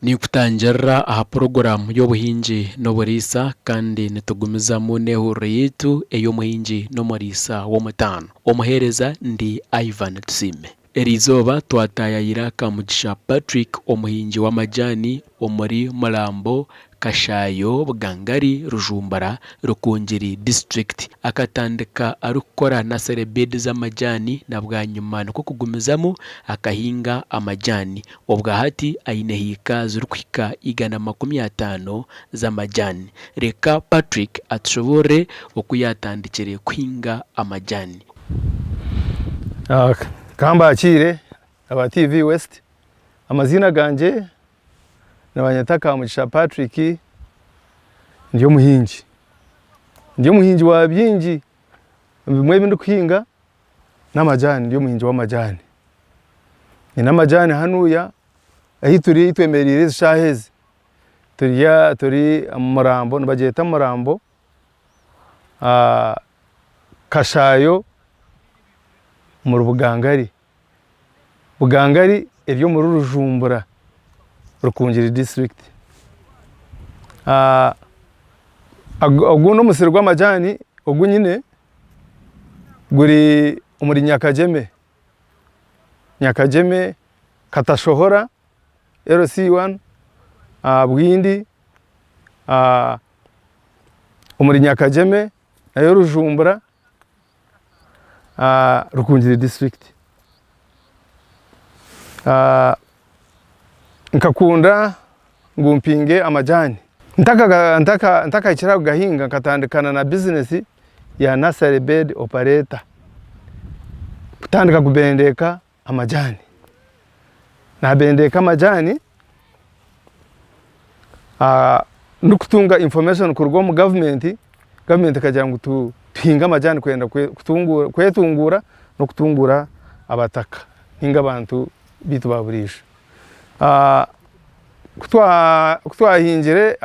Ni kutangira aha porogaramu y'Obuhingi N'oburiisa kandi nitugumiza mu nehuro yitu ey'Obuhingi N'oburiisa w'omutano. Omuhereza ndi Ivan Tusiime. Erizoba twatayayira Kamugisha Patrick omuhingi w'amajani omuri Murambo, Kashayo, Bugangari, Rujumbura, Rukungiri district. Akatandika arukora na serebedi z'amajani na bwa nyuma nuko kugumizamu akahinga amajani. Obwa hati aine hika zurkwika 150 z'amajani. Reka Patrick atushobore okuyatandikire kuhinga amajani. Kamba akire aba TV West, amazina ganje nabanyata Kamugisha Patrick, ndiyo muhingi wa byingi bimwe bindi kuhinga n'amajani, ndiyo muhingi w'amajani. Ni n'amajani hanuya ahi turi twemerire zishaheze turi Murambo, nabageta Murambo, Kashayo, mu Bugangari ebyo muri Rujumbura, Rukungiri district. Oguno musiri gw'amajani ogu nyine guri omuri Nyakajeme Katashohora LC1 Bwindi omuri Nyakajeme nayo Rujumbura Rukungiri district. Nkakunda ngumpinge amajani. Ntaka ikira gahinga katandikana na business ya nursery bed operator. Kutandika kubendeka amajani. Na bendeka amajani nukutunga information kurugo mu government kagira ngo tuhinga amajani kwenda kwetungura no kutungura abataka hinga abantu bitu baburisha. Kutwahingire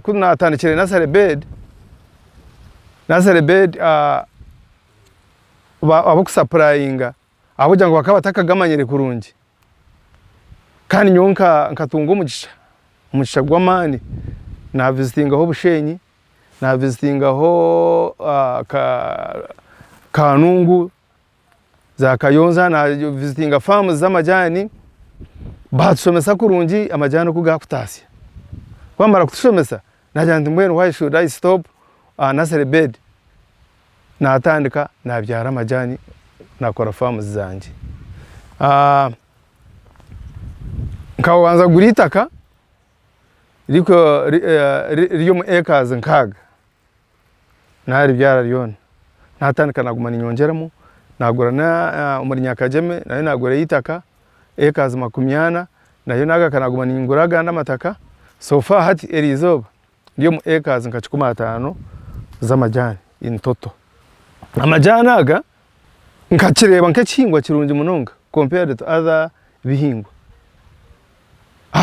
kunatandikire nursery bed abo kusupplyinga abuja ngo bakabataka gamanyire kurungi kandi nyonka nkatunga umugisha gw'amani na visitinga ho Bushenyi, na visitinga ho Kanungu za Kayonza, na visitinga farms z'amajani. Batusomesa kurungi amajani kugakutasi kwamara kutushomesa najandi mbwenu why should I stop nursery bed na atandika na byara amajani nakora farms zanjye. Nkawanza guritaka riyo mu acres nkaga nari byara ryona natandika nagumana inyongeramo nagura na omuri Nyakajeme nayo nagura yitaka acres 20 nayo naga kanagumana inguraga n'amataka. So far hati erizoba riyo mu acres nka 15 z'amajani in total. Amajani aga nkakireba nk'ekihingwa kirungi munonga compared to other bihingwa.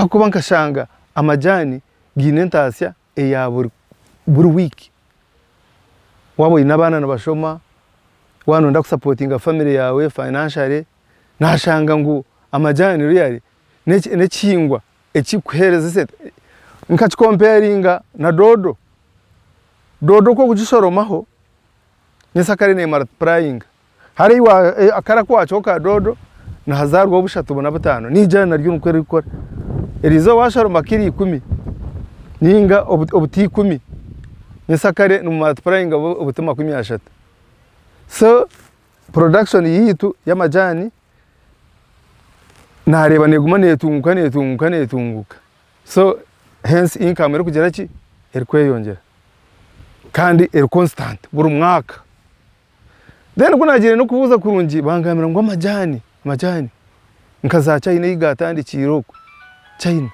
Kuba nkashanga amajani ginentasya eya buri week. Wabo inabana nabashoma wano ndakusupportinga family yawe financially, nashanga ngo amajani really nekihingwa ekikuhereza sete nkakikomparinga na dodo ko kugishoromaho nesakare ne multiplying hari wa akara kwacho ka dodo na hazarwa obushatu bona butano nijana naryo nuko rikora erizo washaroma kiri 10 ninga obuti 10 nesakare no multiplying obutuma 13. So production yitu y'amajani nareba neguma netunguka. So hence income eri kugera ki eri kweyongera kandi eri constant buri mwaka. Then kunagire no kubuza kurungi bangamira ngo amajani nkaza China igatandikira China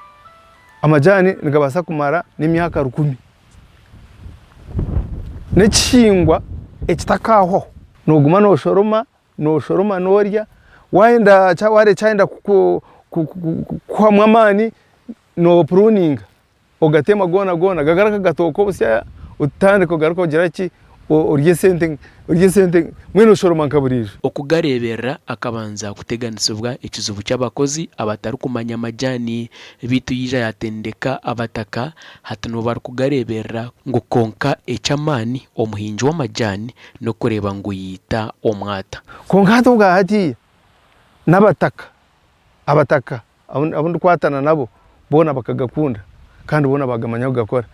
amajani ngabasa kumara n'imyaka 10 nekihingwa ekitakaho noguma noshoroma norya waenda ware chaenda kwa mwamani no pruning ogatema gona gagaraka gatoko busya utandiko garuko gira ki urye sente mwene ushoroma nkaburije okugareberera akabanza kuteganisibwa ekizibu cy'abakozi abatari kumanya amajani bitu yija yatendeka abataka hatano bari kugareberera ngo konka ecyamani omuhinji w'amajani no kureba ngo yita omwata konka hato bwa hati abataka abundi kwatana nabo bona bakagakunda kandi bona bagamanya gukora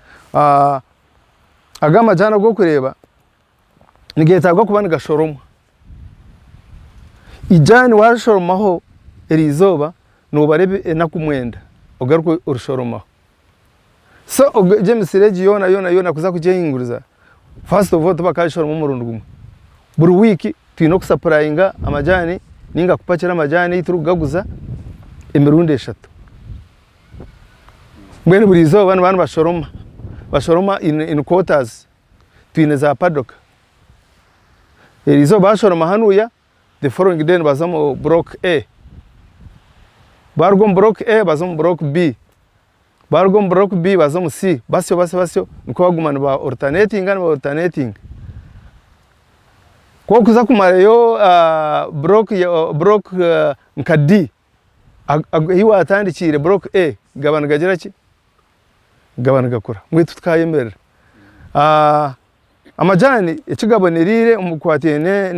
agamajana go kureba nigetagwa kubana gashoroma ijani washoromaho erizoba nubarebe enakumwenda ogaruko urushoromaho so James Regi yona kuza kujenguriza first of all bakashoroma murundu gumwe buri wiki twino kusupplyinga amajani ninga kupakira amajani turugaguza emirundi eshatu mwene buri izoba abantu bashoroma in quarters twine za paddock erizo bashoroma hanuya the following day bazamo block A bargom block A bazamo block B bargom block B bazamo C basyo niko bagumana ba alternating ko kuza kumara yo block nka D hiwa atandikire block A gabana gagera ki gabana gakora mwe tutkayemerera amajani ekigabonerire umukwatene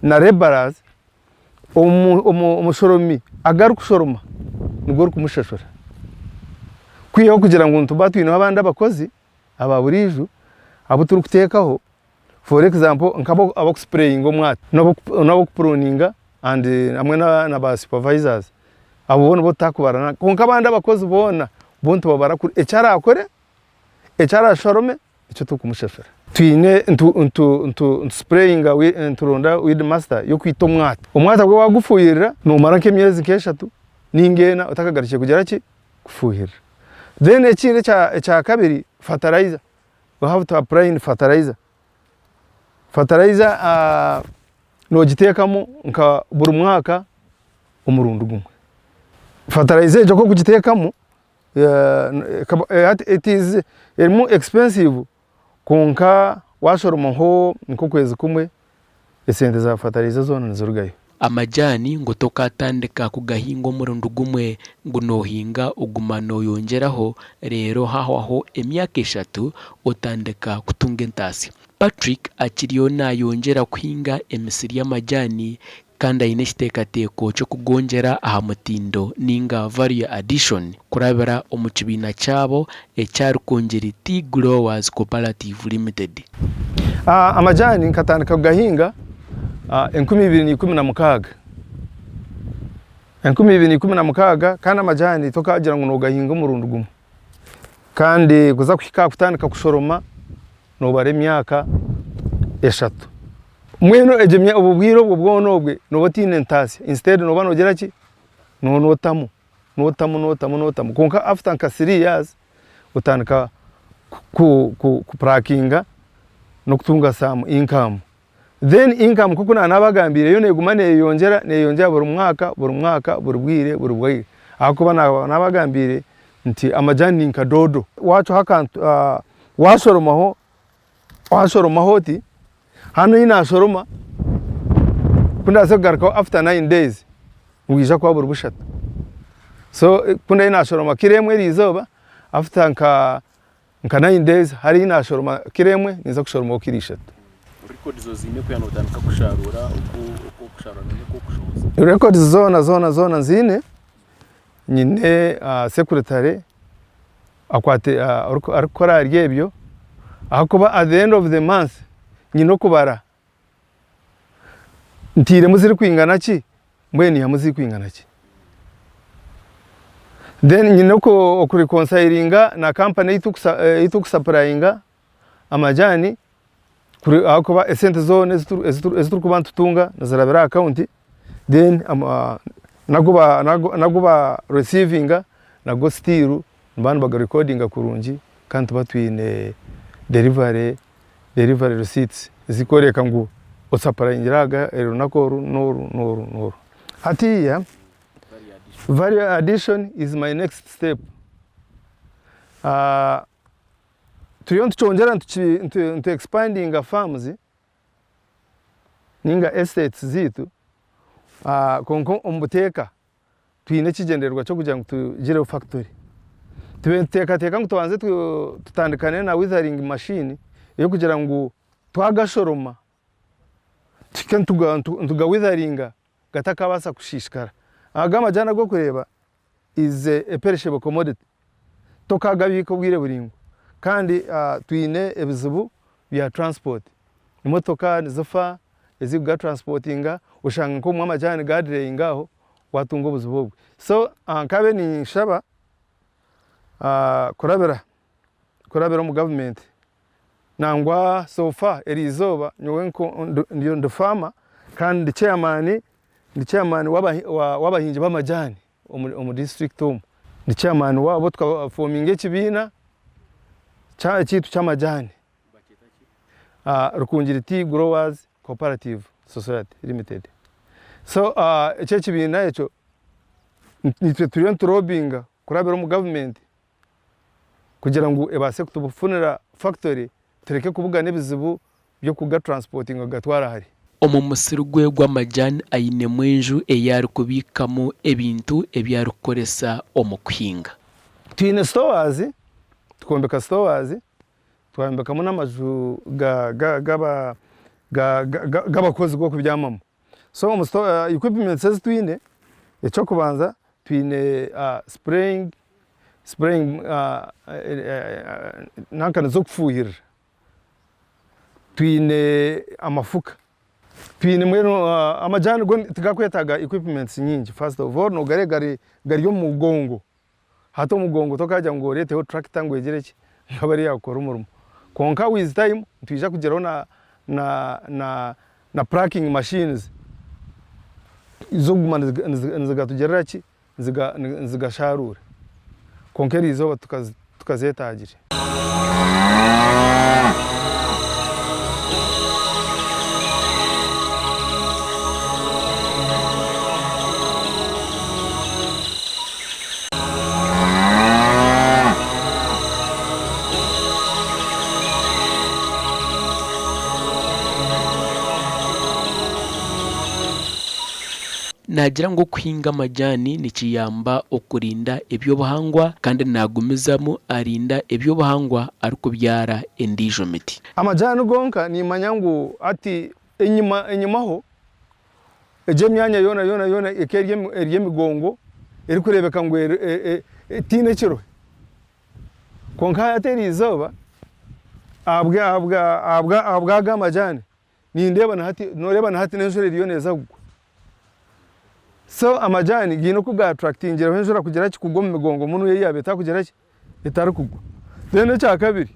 na rebaras umushoromi agaruka kushoroma nigoro kumushashora kwiyo kugira ngo ntubatu ino abandi abakozi ababuriju abo turi kutekaho for example nkabo abo spraying omwata nabo pruninga and amwe na ba supervisors abo bona botakubarana konka abandi abakozi bona bonto babara kuri ecyara akore ecyara shorome icyo tukumushashora twine ntu spraying nturonda with master yo kwita omwata gwe wagufuyirira numara nk'emyezi nk'eshatu ningena utakagarukiye kugera ki gufuhira then ekire cya kabiri fertilizer we have to apply fertilizer no gitekamo nka buri mwaka umurundu gumwe fertilizer jo ko kugitekamo it is more expensive konka washoroma ho niko kwezi kumwe esente za fertilizer zona nzorugayo amajani ngo tokatandika kugahinga omurundu gumwe ngo nohinga ugumano yongeraho rero haho emyaka 3 otandika kutunga entasi Patrick akiriyo nayongera kuhinga emisiri y'amajani kandi ayine kitekateko cyo kugongera aha mutindo ninga value addition kurabira omukibina cyabo ecyari kongera Tea Growers Cooperative Limited. Amajani nkatandika kugahinga 2016 kandi amajani tokagira ngo nogahinga umurundu gumwe kandi kuza kwika kutandika kushoroma no bare myaka 3 mweno ejemye ububwiro bwonobwe no batine ntasi instead no banogera ki no notamu konka after nka 3 years utandika ku prakinga no kutunga some income then income kuko nabagambire yo negumane yongera buri mwaka buri bwire akuba nabagambire nti amajani nka dodo wacho haka washoromaho ti hano ina shoroma kunda so garka after 9 days ugisha kwa buri bushatu so kunda ina shoroma kiremwe rizoba after nka 9 days hari ina shoroma kiremwe niza kushoroma kirishatu record zozine kuyanotanika kusharura uko kusharura n'uko kushoza record zona zine nyine secretary akwate arikora ryebyo ahakuba at the end of the month nyino kubara ntire muziri kwingana ki mbweni ya muziri kwingana ki then nyino ko okureconcilinga na company itukusupplyinga amajani kuri ahakuba esente zone ezituru kubantu tunga nazarabira account then naguba receivinga nago still mbanu baga recordinga kurungi kandi batwine delivery receipts zikoreka ngo osaparangiraga runako nuru hatiya value addition is my next step turiyo tuchongera ntu expanding farms ninga estates zitu konko ombuteka twine kigenderwa cyo kugira ngo tugire factory teka ngo tubanze tutandikane na withering machine yo kugira ngo twagashoroma tuga witheringa gatakabasa kushishikara amajyana go kureba is a perishable commodity tokagabika bwire buringo kandi twine ebizibu bya transport imotoka nizofa eziga transportinga ushanga ko mu amajyana gadre ingaho watunga ubuzibu so nkabe ni shaba kurabera mu government nangwa sofa erizoba nyowe nko ndiyo farmer kandi chairman wabahinje b'amajyani mu district home ni chairman wabo twaforming ekibina kitu cy'amajyani Rukungiri Growers Cooperative Society Limited. So icyo kibina echo nitwe turiyo turobinga kurabera mu government kugira ngo ebase kutubufunira factory tureke kubuga nebizibu byo kuga transporting gatwara hari omu musirugwe gw'amajyani ayine mwenju eyari kubikamo ebintu ebyarukoresa omu kuhinga twine stores tukombeka stores twambekamo n'amaju gabakozi go kubyamamo so mu store equipment says twine ecyo kubanza twine spraying nankana zo kufuhira twine amafuka twine mwero amajyani go tigakwetaga equipments nyingi first of all no gari yo mugongo hato mugongo tokajya ngo leteho tractor ngo egereke nkabari yakora umurimo konka with time twija kugeraho na packing machines izo gumana nzigatugerera ki nzigasharura konkeri izo tukazetagira nagira ngo kuhinga amajyani nikiyamba okurinda ebyobuhangwa kandi nagumizamo arinda ebyobuhangwa ari kubyara endijo miti amajyani gonka ni manyangu ati enyumaho eje myanya yona ekerye migongo eri kurebeka ngo tine kiro konka ateri izoba abwa amajyani ni ndeba na hati noreba na hati n'enjore riyo neza so amajyani gino kuga attractingira wenjura kugera kikugoma migongo muntu yabeta kugera itari kugwa then cya kabiri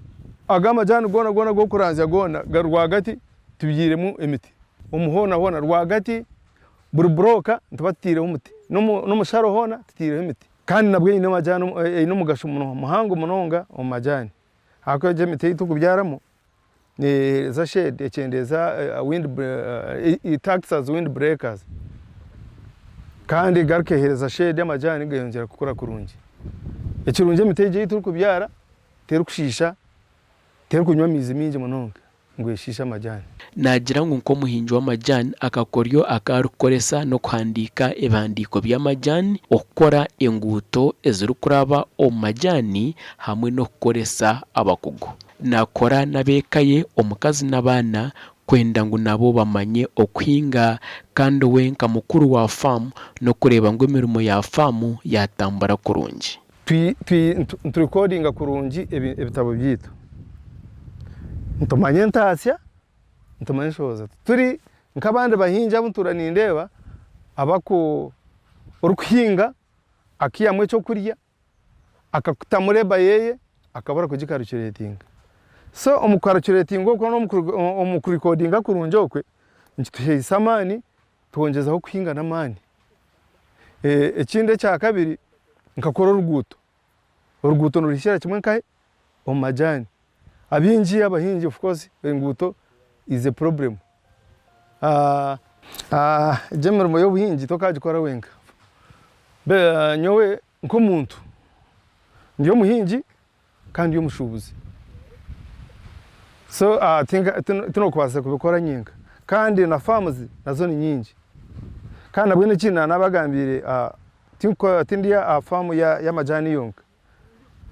amajyani gona go kuranzya gona garwagati tubyiremo emiti umuhona rwagati burubroka ntubatire umuti no musharo hona tutire emiti kandi nabwe ino majyani ino mugasho muhango munonga amajyani hako je emiti tukubyaramo ni za shade ekendeza taxes wind breakers kandi garkehereza shade y'amajyani gayongera gukora kurungi ekirunje miteje yitu kubyara tero kushisha tero kunywa mizi mingi munonga ngo yishisha amajyani nagira ngo nko muhinji w'amajyani akakoryo akarukoresa no kwandika ebandiko by'amajyani okora enguto ezirukuraba omajyani hamwe no kukoresa abakugu nakora nabekaye omukazi n'abana kwenda ngo nabo bamanye okuhinga kandi we nka mukuru wa farm no kureba ngo imirimo ya farm yatambara kurungi recordinga kurungi ebitabo byitu ntumanye ntasya ntumanye shoza turi nk'abandi bahinja buntura nindeba abako urukuhinga akiyamwe cyo kurya akakutamureba yeye akabara kugikarukiratinga so omukarukiratinga ko no omukurecordinga kurungi okwe nkituhe samani twongezaho kuhinga namani ekinde cya kabiri nkakora uruguto nurishira kimwe nkahe omajyani abahinji of course enguto is a problem jemermo y'obuhinji tokagikora wenga nyowe nko muntu ndiyo muhinji kandi yo mushubuzi so tunokwasa kubikora nyinga kandi na farms nazo ni nyingi kandi abwene kina nabagambire tindia farm ya majani yonka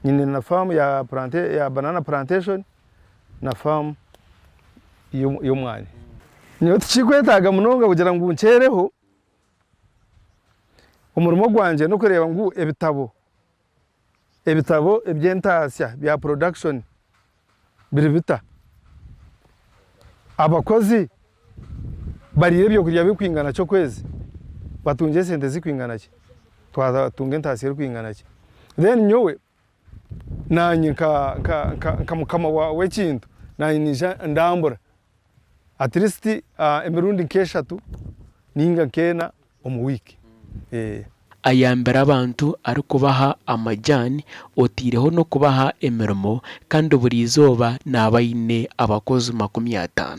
nyine na farm ya banana plantation na farm y'umwani niyo tukikwetaga munonga kugira ngo uncereho umurimo gwanje no kureba ngo ebitabo ebyentasya bya production biribita abakozi bariye byo kurya bikwingana cyo kwezi batunje sente zikwingana ki twatunge ntasye kwingana ki then nyowe nanye mukama we kintu nanyinja ndambura at least emirundi nkeshatu ninga nkena omu wiki ayambera abantu ari kubaha amajani otireho no kubaha emirimo kandi buri izoba nabayine abakozi 50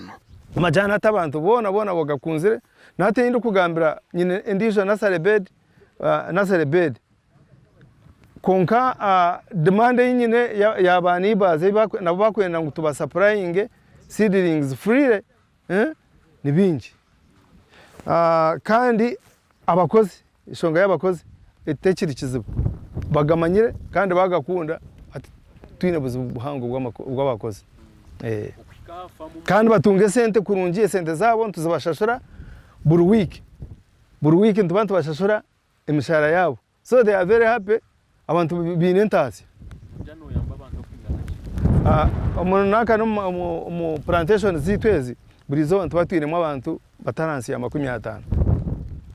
amajani atabantu bona bagakunzire natende kugambira nyine endisho nasare bed konka demand nyine yabani baze nabo bakwenda ngo tuba supplying seedlings free ni bingi kandi abakozi ishonga y'abakozi etekiri kizibu bagamanyire kandi bagakunda ati twine buzibu buhango bw'abakozi kandi batunge sente kurungiye sente zabo tuzabashashura buri week ntubantu bashashura emishara yabo so they are very happy abantu binentasi umuntu naka mu plantation zitwezi buri zo ntwatwiremo abantu bataransi ya 50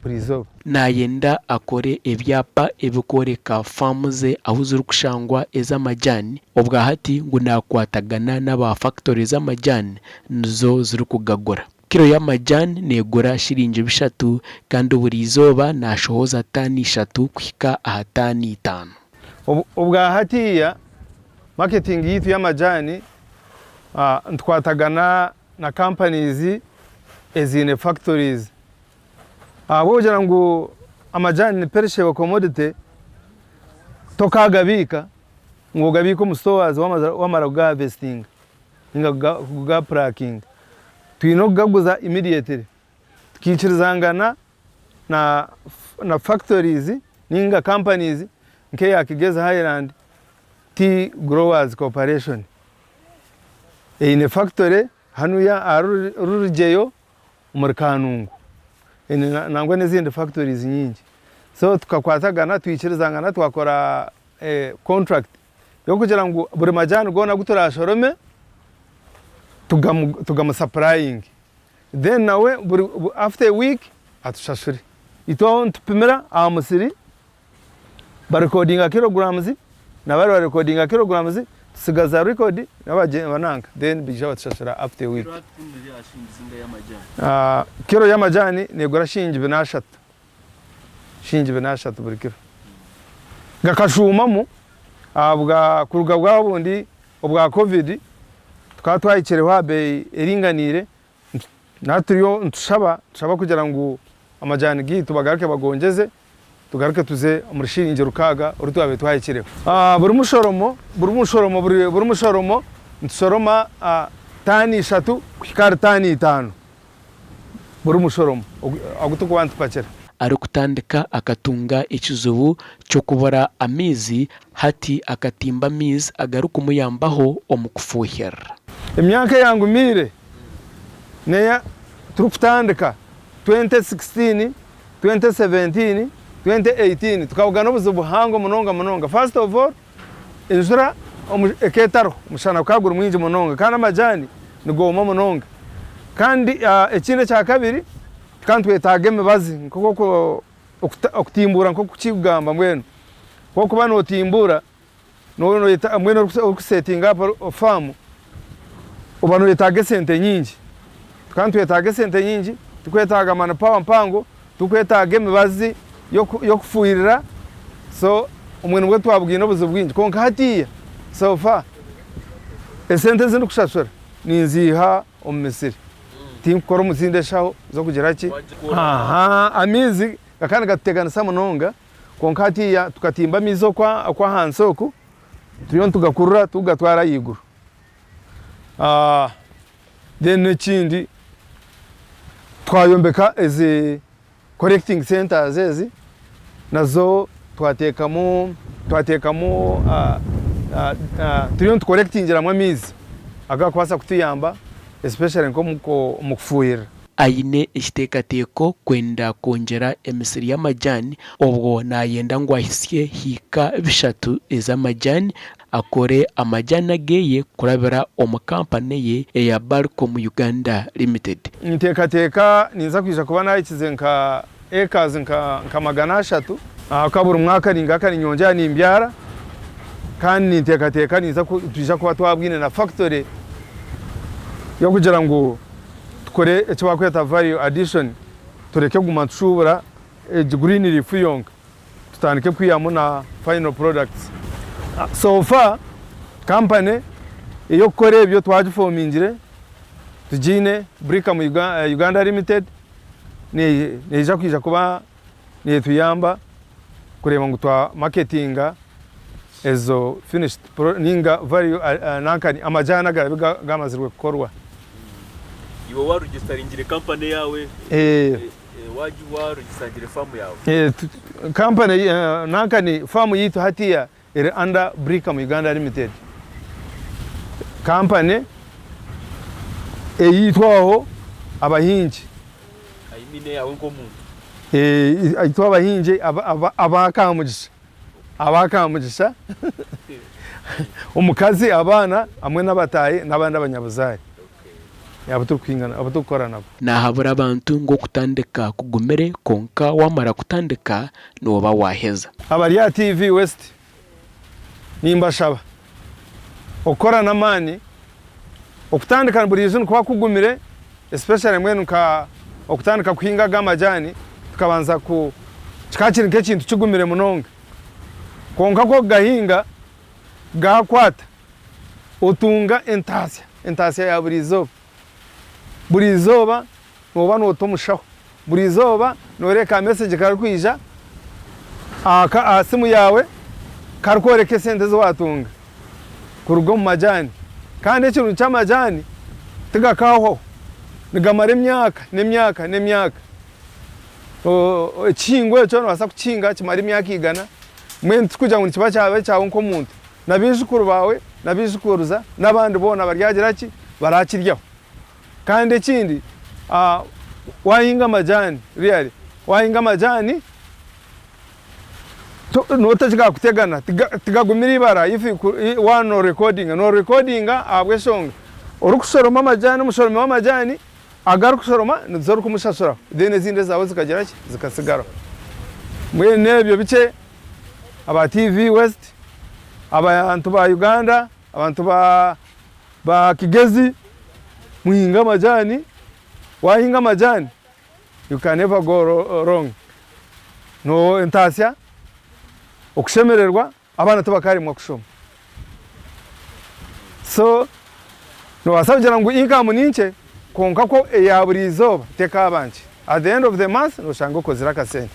buri zo nayenda akore ebyapa ebikoreka farms aho ziri kushangwa ez'amajani obwa hati ngo nakwatagana n'aba factories z'amajani nizo ziri kugagura kilo y'amajani negura shilingi 3 kandi buri izoba nashohoza tani 3 kwika ahatani 5 ubwa hatiya marketing yitu y'amajani ntwatagana na companies ezine factories kugira ngo amajani ni perishable commodity tokagabika ngo gabiko mu stores wamara ga harvesting nga packing twino gaguza immediately tukichirizangana na factories ninga companies nke yakigeza Highland Tea Growers Corporation ine factory hanu ya arujeyo muri Kanungu nangwa n'izindi factories nyingi so tukakwatagana twikirizangana twakora contract yo kugira ngo buri majani gona guturashorome tugam supplying then nawe after a week atushashuri ito ntupimira amusiri barecordinga kilograms na bari recordinga kilograms sigaza record nabananga then bijaba tushashura after a week kilo y'amajani negura shingi 3 buri kilo gakashumamo abwa kuruga bwabundi obwa covid twatwayikireho abe eringanire naturiyo ntushaba kugira ngo amajani gitu bagaruke bagongeze tugaruke tuze muri shiringi rukaga urutwabe twayikireho buri mushoromo ntusoroma tani 3 kwikara tani 5 buri mushoromo agutuko bantu pakera ari kutandika akatunga ikizubu cyo kubora amizi hati akatimba mizi agaruka umuyambaho omukufuhera imyaka yangu mire neya turukutandika 2016 2017 2018 tukawugana ubuzubu hango munonga first of all injura eketaro mushana kagura mwinji munonga kana majani nigoma munonga kandi ekine cya kabiri kandi twetageme bazi nkoko okutimbura nkoko kukigamba mweno koko bano otimbura no yeta mweno okusetting up farm ubano yetage sente nyingi kandi twetaga sente nyingi tukwetaga mana power mpango tukwetageme bazi yo kufuirira so umweno bwo twabwina obuzo bwingi konka hatiya so far esente zindi kushashura ninziha omumisiri tinkora umuzindeshaho zo kugira ki amizi kakana gategana samunonga konka hatiya tukatimba mizo kwa hansoku tuyon tugakurura tugatwara yiguru then n'ekindi twayombeka ezi collecting centers ezi nazo twatekamo turiyo tucollectingiramu amizi agakwasa kutuyamba especially nko mu kufuhirira. Aine ekiteekateeko kwenda kwongera emisiri y'amajani obwo nayenda ngu ahisye hiika 3 ez'amajani akore amajani ageye kurabira omu kampani ye eya Barcom Uganda Limited. Nteekateeka ninza kwija kuba nahikize nka acres nka 300 kaburi mwaka ningaka ninyongera nimbyara kandi nteekateeka ninza twija kuba twabwine na factory yo kugira ngo tukore icyo bakweta value addition tureke guma tushubura green leaf yonka tutandike kwiyamu na final products. So far company iyo kore ibyo twagifomingire tujine Bricam Uganda Limited neja kwija kuba netuyamba kureba ngo twa marketinga ezo finished ninga value nankani amajana gamazirwe kukorwa. Iwo waregisteringire company yawe waji waregisteringire farm yawe company nankani farm yitu hatiya iri under Bricam Uganda Limited company eyitwaho abahinji ayimine yawe nko muntu ayitwa abahinji abakamugisha umukazi abana amwe n'abataye n'abandi abanyabuzari abatukora nabo nahabura abantu ngo kutandika kugumere konka wamara kutandika noba waheza. Abari ya TV West nimbashaba okora na mani okutandika buri jino kwa kugumire especially mwenu ka okutandika kuhinga gamajani tukabanza ku kikakiri nk'ekintu kigumire munonga konka ko gahinga gakwata otunga entasya ya buri izoba noba notomushaho buri izoba noreka message karakwija simu yawe karkoreke sente zo watunga kuruga mu majani kandi ikintu cy'amajani tigakaho nigamara n'imyaka ekihingwa cyo nabasa kukinga kimara imyaka igana mwe tukujya ngo kiba cyawe nko muntu nabijukuru bawe nabijukuruza n'abandi bona baryagira ki barakiryaho. Kandi ikindi wahinga amajani really wahinga amajani notakiga kutegana tigagumira ibara ifi no recording abwe songa orukusoroma amajani umusoroma w'amajani agarukusoroma nzoro kumushashura dene zinde zawe zikagira ki zikasigara mwe nebyo bice aba TV West abantu ba Uganda abantu ba Kigezi muhinga amajani wahinga amajani you can never go wrong no entasya okushemererwa abana tubakarimwa kushoma so no wasabjira ngo income ninche konka ko ya buri izoba teka abanje at the end of the month no shango kozira kasente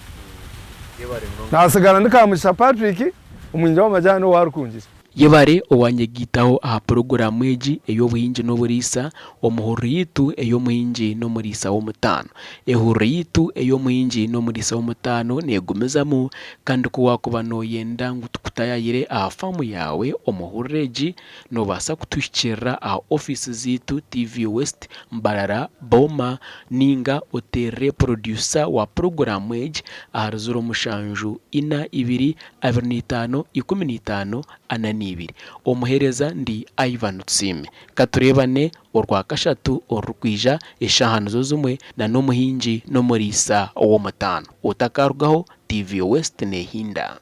nasigara ndikamusha Patrick umunja w'amajani wa Rukungiri. Yebare owanyegitaho aha porogaramu eji ey'obuhingi n'oburiisa omuhoro yitu ey'omuhingi n'omuriisa w'omutaano. Ehoro yitu ey'omuhingi n'omuriisa w'omutaano negumizamu kandi kuwakuba noyenda ngu tukutayayire aha famu yawe omuhoro eji nobasa kutushikirira aha office zitu TV West Mbarara Boma ninga otere producer wa porogaramu eji aha 0772251512 omuhereza ndi Ivan Tusiime katurebane orwakashatu orukwija eshahano zozumwe na n'omuhingi n'omuriisa w'omutaano otakarugaho TV West nehinda.